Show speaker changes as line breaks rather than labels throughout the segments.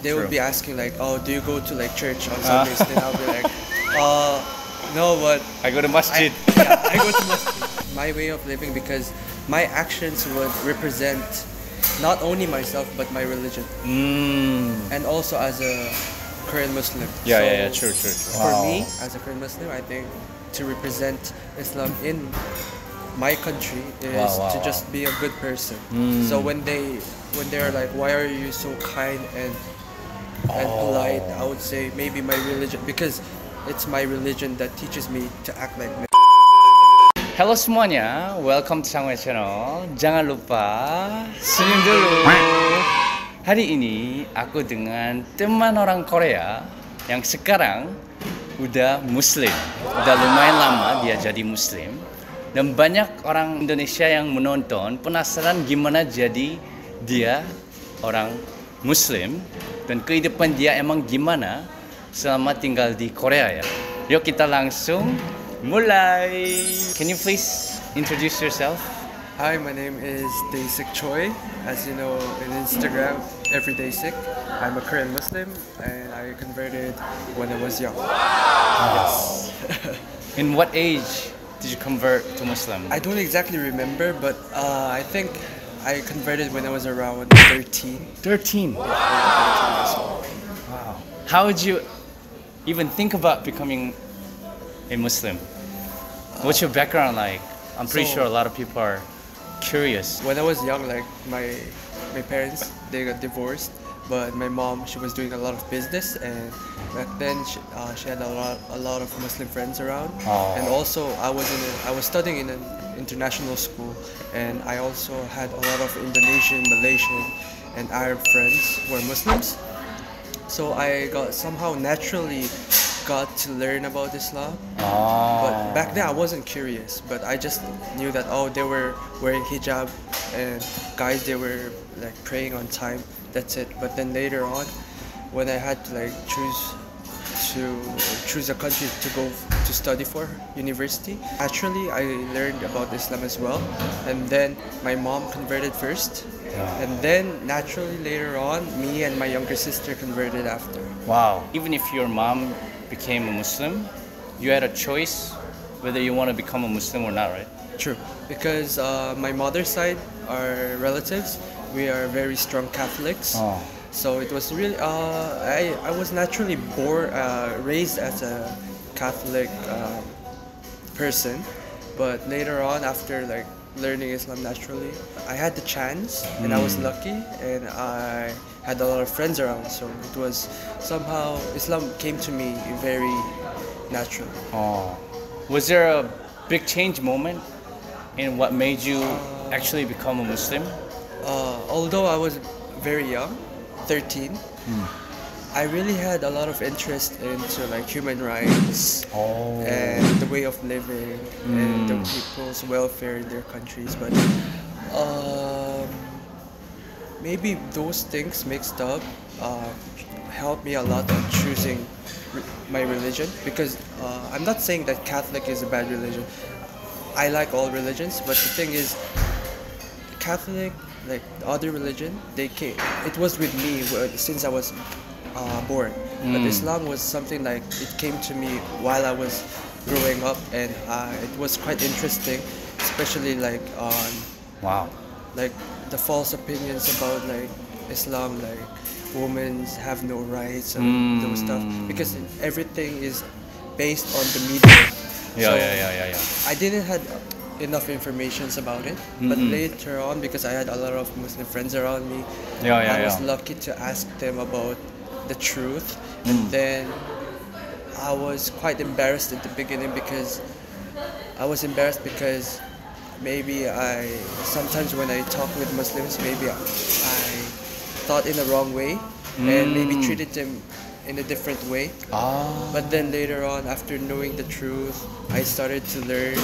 they would be asking like, "Oh, do you go to like church on Sundays?" Then I'll be like, "Uh, no, but
I go to masjid.
I go to my way of living because my actions would represent not only myself but my religion, and also as a Korean Muslim.
True.
For me, as a Korean Muslim, I think to represent Islam in my country is to just be a good person. So when they're like, why are you so kind and polite, I would say maybe my religion, because it's my religion that teaches me to act like this.
Halo semuanya, welcome to Changwei Channel. Jangan lupa senyum dulu. Hari ini aku dengan teman orang Korea yang sekarang udah Muslim. Udah lumayan lama dia jadi Muslim. Dan banyak orang Indonesia yang menonton penasaran gimana jadi dia orang Muslim dan kehidupan dia emang gimana selama tinggal di Korea ya. Yuk kita langsung mulai. Can you please introduce yourself?
Hi, my name is Daesik Choi. As you know in Instagram, Everyday Sick. I'm a Korean Muslim and I converted when I was young. Yes.
In what age did you convert to Muslim?
I don't exactly remember, but I think I converted when I was around 13.
13.
Wow.
Wow. How would you even think about becoming a Muslim? What's your background like? I'm pretty sure a lot of people are curious.
When I was young, like my parents, they got divorced, but my mom, she was doing a lot of business, and back then she had a lot of Muslim friends around. And also I was studying in an international school, and I also had a lot of Indonesian, Malaysian, and Arab friends who are Muslims. So I somehow naturally got to learn about Islam. But back then I wasn't curious, but I just knew that they were wearing hijab, and guys, they were like praying on time. That's it. But then later on, when I had to like choose a country to go to study for university, actually I learned about Islam as well. And then my mom converted first, and then naturally later on, me and my younger sister converted after.
Wow. Even if your mom became a Muslim, you had a choice whether you want to become a Muslim or not, right?
True, because my mother's side, our relatives, we are very strong Catholics. So it was really I was naturally raised as a Catholic person, but later on, after like learning Islam naturally, I had the chance, and I was lucky, and I had a lot of friends around, so it was somehow Islam came to me very naturally.
Was there a big change moment in what made you actually become a Muslim?
Although I was very young, 13, I really had a lot of interest into like human rights and the way of living and the people's welfare in their countries. But maybe those things mixed up helped me a lot in choosing my religion, because I'm not saying that Catholic is a bad religion. I like all religions, but the thing is, Catholic, like other religion, it was with me since I was born. But Islam was something like it came to me while I was growing up, and it was quite interesting, especially like on like the false opinions about like Islam, like women have no rights and those stuff, because everything is based on the media. I didn't have enough information about it, but later on, because I had a lot of Muslim friends around me, I was lucky to ask them about the truth, and then I was quite embarrassed at the beginning, because maybe sometimes when I talk with Muslims, maybe I thought in the wrong way and maybe treated them in a different way. But then later on, after knowing the truth, I started to learn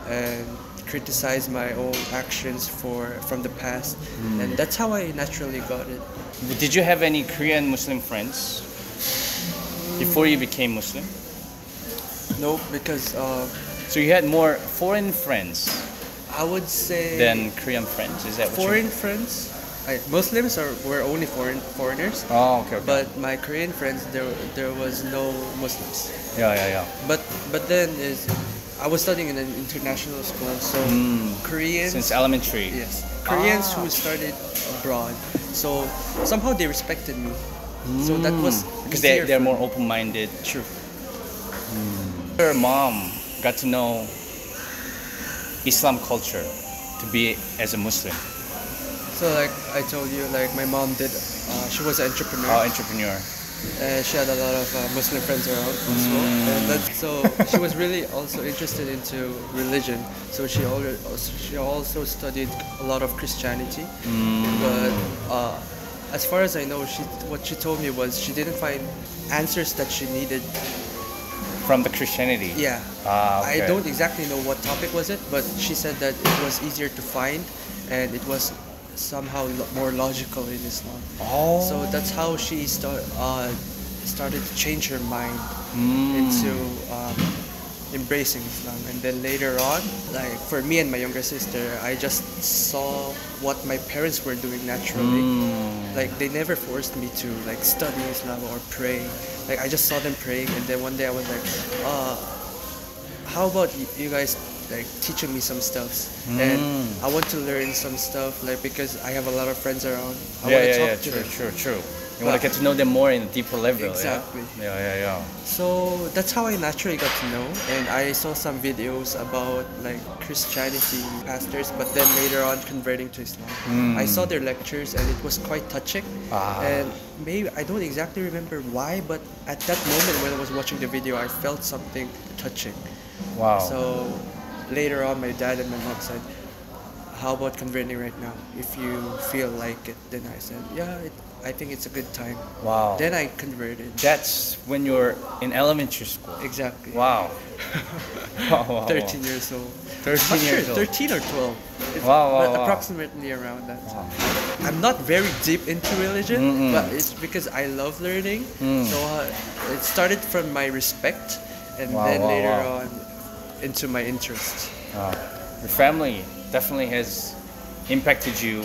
and criticize my own actions from the past, and that's how I naturally got it.
Did you have any Korean Muslim friends before you became Muslim?
No, because
so you had more foreign friends,
I would say,
than Korean friends. Is that what
foreign friends? Muslims were only foreigners,
Oh, okay, okay.
but my Korean friends there was no Muslims.
yeah, yeah, yeah.
But then is I was studying in an international school, so Koreans.
Since elementary.
Yes, Koreans
Ah.
who studied abroad, so somehow they respected me. So that was
Because
easier
they're
for
more
me.
open-minded.
True.
Her mom got to know Islam culture to be as a Muslim.
So like I told you, like my mom did. She was an entrepreneur.
Entrepreneur.
She had a lot of Muslim friends around also, and so she was really also interested into religion. So she also studied a lot of Christianity. But as far as I know, what she told me was she didn't find answers that she needed.
From the Christianity.
Yeah,
Okay.
I don't exactly know what topic was it, but she said that it was easier to find, and it was somehow more logical in Islam.
Oh.
So that's how she started to change her mind
Mm.
into embracing Islam. And then later on, like for me and my younger sister, I just saw what my parents were doing naturally. Like they never forced me to like study Islam or pray. Like I just saw them praying, and then one day I was like, how about you guys like teaching me some stuff? And I want to learn some stuff, like because I have a lot of friends around. I want to talk to them.
True. You want to get to know them more in a deeper level.
Exactly.
Yeah.
So that's how I naturally got to know, and I saw some videos about like Christianity pastors, but then later on converting to Islam. I saw their lectures, and it was quite touching. And maybe I don't exactly remember why, but at that moment when I was watching the video, I felt something touching.
Wow.
So later on, my dad and my mom said, "How about converting right now? If you feel like it." Then I said, "Yeah, I think it's a good time."
Wow.
Then I converted.
That's when you're in elementary school.
Exactly.
Wow. Wow.
13 years old.
13
Not
years
sure,
old.
13 or 12.
Wow.
Approximately around that time. I'm not very deep into religion, but it's because I love learning. So it started from my respect, and then later on into my interest.
Your family definitely has impacted you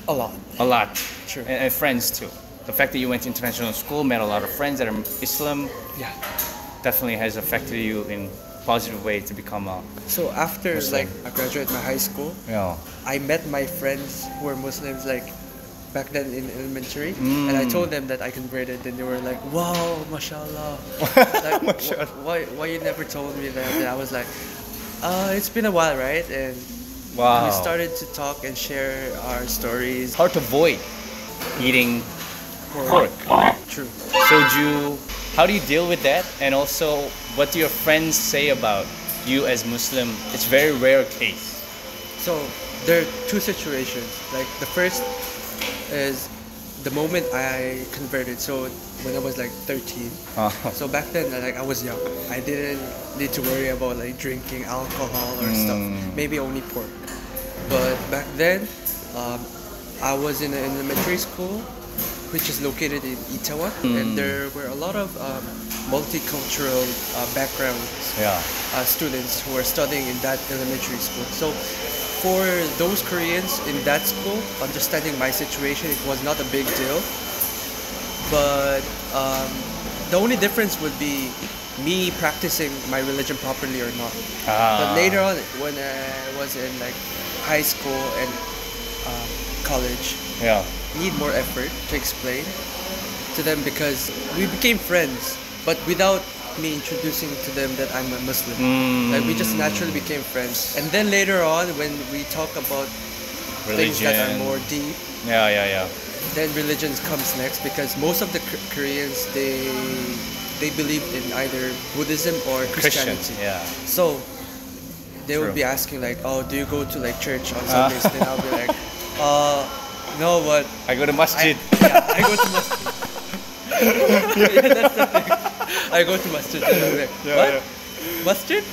A lot.
a lot.
True.
And friends too. The fact that you went to international school, met a lot of friends that are Islam,
Yeah.
definitely has affected you in positive way to become a
So after
Muslim.
like I graduated my high school, I met my friends who were Muslims like back then in elementary, and I told them that I converted, and they were like, "Wow, mashallah!" Like, why you never told me that? And I was like, "It's been a while, right?" And we started to talk and share our stories.
hard to avoid eating pork.
True.
Soju. How do you deal with that? And also, what do your friends say about you as Muslim? It's very rare case.
So there are two situations. Like the first is the moment I converted. So when I was like 13. So back then, like I was young. I didn't need to worry about like drinking alcohol or stuff. Maybe only pork. But back then, I was in an elementary school, which is located in Itaewon, and there were a lot of multicultural backgrounds students who were studying in that elementary school. So for those Koreans in that school, understanding my situation, it was not a big deal. But the only difference would be me practicing my religion properly or not. But later on, when I was in like high school and college, need more effort to explain to them because we became friends, but without me introducing to them that I'm a Muslim. Like we just naturally became friends. And then later on, when we talk about things that are more deep, then religion comes next because most of the Koreans they believe in either Buddhism or Christianity. So they would be asking like, "Oh, do you go to like church on Sundays?" Then I'll be like, "No, but
I go to masjid.
I go to masjid." That's the thing. I go to masjid. And I'm like, what? Masjid?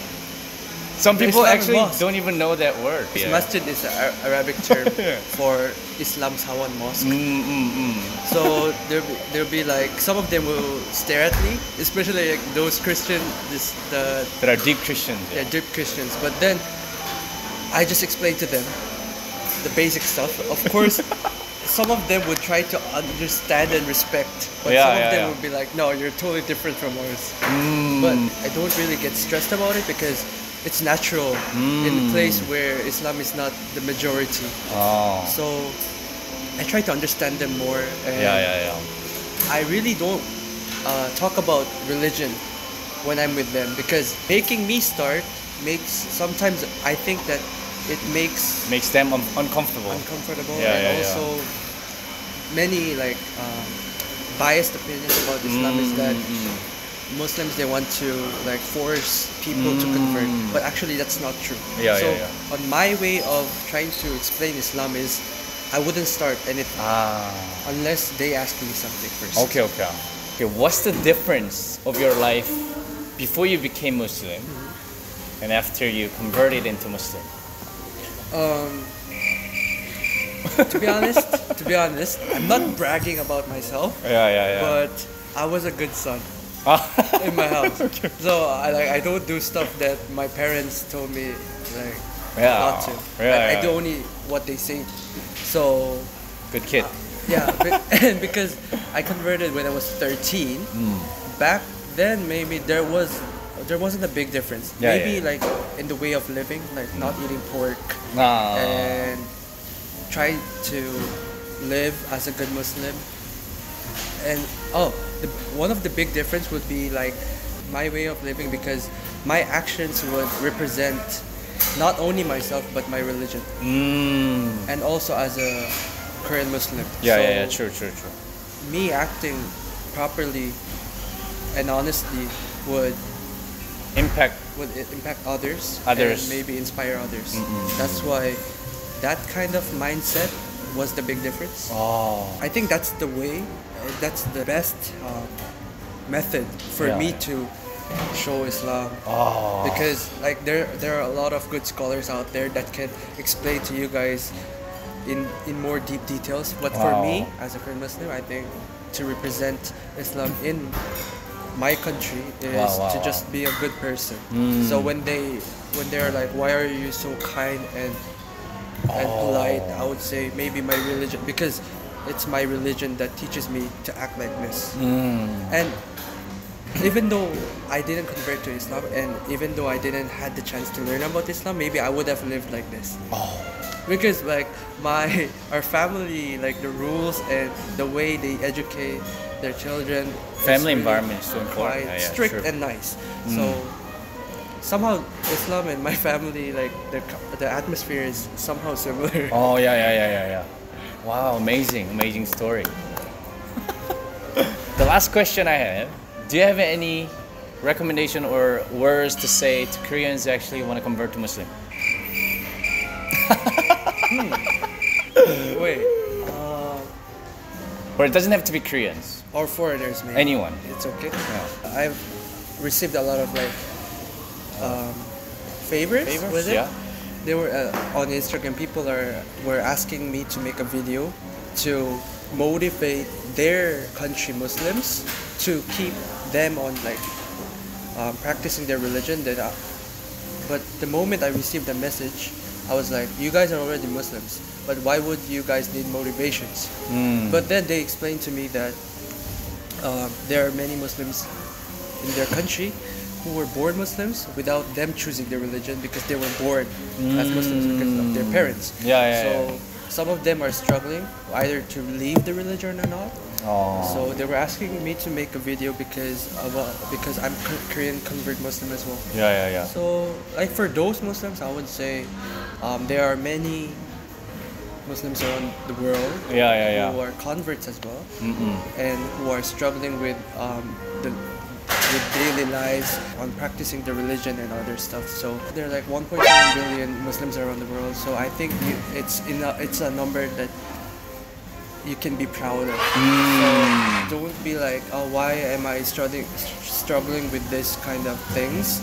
Some people
Islamic
actually
mosque.
don't even know that word.
Masjid is an Arabic term for Islam's Hawan mosque. So there'll be like some of them will stare at me, especially like those Christian
that are deep Christians.
deep Christians. But then I just explain to them the basic stuff. Of course, some of them would try to understand and respect, but
Yeah,
some of
yeah,
them
yeah.
would be like, no, you're totally different from ours.
Mm.
But I don't really get stressed about it because it's natural in a place where Islam is not the majority.
Oh.
So I try to understand them more, and
Yeah.
I really don't talk about religion when I'm with them because making me start makes sometimes I think that it makes
Makes them uncomfortable.
uncomfortable,
Yeah,
and
yeah, yeah.
also many like biased opinions about Islam is that Muslims they want to like force people to convert, but actually that's not true.
Yeah,
so
yeah, yeah.
on my way of trying to explain Islam is I wouldn't start anything
Ah.
unless they ask me something first.
Okay. Okay. What's the difference of your life before you became Muslim and after you converted into Muslim?
To be honest, I'm not bragging about myself,
Yeah.
but I was a good son
Ah.
in my house. So I don't do stuff that my parents told me like
Yeah.
not to.
Yeah.
I do only what they say. So
Good kid.
yeah, and because I converted when I was 13, back then maybe there wasn't a big difference.
Yeah,
Maybe
yeah.
like in the way of living, like not eating pork
Ah.
and try to live as a good Muslim. And one of the big difference would be like my way of living because my actions would represent not only myself but my religion and also as a Korean Muslim.
Yeah.
So
True.
me acting properly and honestly would
Impact.
impact others,
Others.
and maybe inspire others. That's why that kind of mindset was the big difference.
Oh.
I think that's the way, that's the best method for
Yeah,
me
yeah.
to show Islam.
Oh.
Because like there are a lot of good scholars out there that can explain to you guys in more deep details. But for
Wow.
me as a Korean Muslim, I think to represent Islam in my country is
Wow.
to just be a good person. So when they're like, why are you so kind and polite, I would say maybe my religion, because it's my religion that teaches me to act like this. And even though I didn't convert to Islam and even though I didn't had the chance to learn about Islam, maybe I would have lived like this. Because like our family, like the rules and the way they educate their children, is
Family
really
environment is so important.
quite
Yeah,
strict
true.
and nice. So somehow Islam and my family, like the atmosphere is somehow similar.
Oh yeah. Wow, amazing story. The last question I have: do you have any recommendation or words to say to Koreans who actually want to convert to Muslim?
Wait,
Or it doesn't have to be Koreans.
or foreigners, maybe.
Anyone.
It's okay.
Yeah.
I've received a lot of like favors with it.
Yeah.
They were on Instagram. People were asking me to make a video to motivate their country Muslims to keep them on like practicing their religion. But the moment I received the message, I was like, you guys are already Muslims, but why would you guys need motivations? But then they explained to me that there are many Muslims in their country who were born Muslims without them choosing their religion because they were born as Muslims because of their parents. So some of them are struggling either to leave the religion or not. So they were asking me to make a video because I'm Korean convert Muslim as well.
Yeah.
So like for those Muslims, I would say there are many Muslims around the world
Yeah.
who are converts as well and who are struggling with daily lives on practicing the religion and other stuff. So there are like 1.7 billion Muslims around the world. So I think it's a number that you can be proud of. So don't be like, oh, why am I struggling with this kind of things?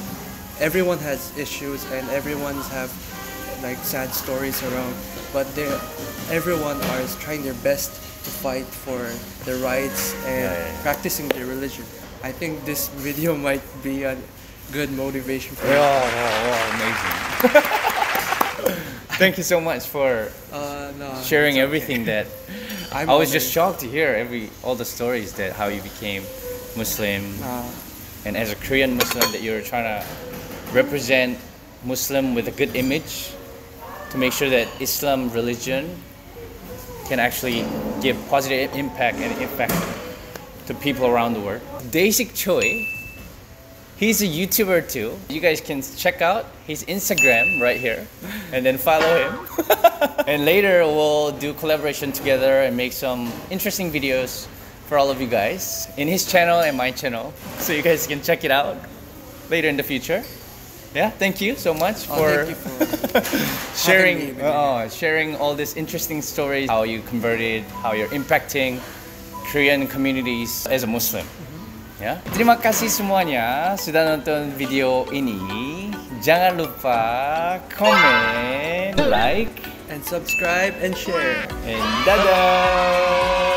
Everyone has issues and everyone's have like sad stories around, but everyone is trying their best to fight for their rights and practicing their religion. I think this video might be a good motivation for you.
Amazing. Thank you so much for
No,
sharing
it's okay.
everything that I was just shocked to hear all the stories that how you became Muslim, and as a Korean Muslim that you're trying to represent Muslim with a good image to make sure that Islam religion can actually give positive impact and effect to people around the world. Daesik Choi, he's a YouTuber too. You guys can check out his Instagram right here and then follow him. And later we'll do collaboration together and make some interesting videos for all of you guys in his channel and my channel, so you guys can check it out later in the future. Yeah, thank you so much for, sharing sharing all these interesting stories, how you converted, how you're impacting Korean communities as a Muslim. Ya, terima kasih semuanya sudah nonton video ini. Jangan lupa komen, like,
and subscribe and share.
And dadah.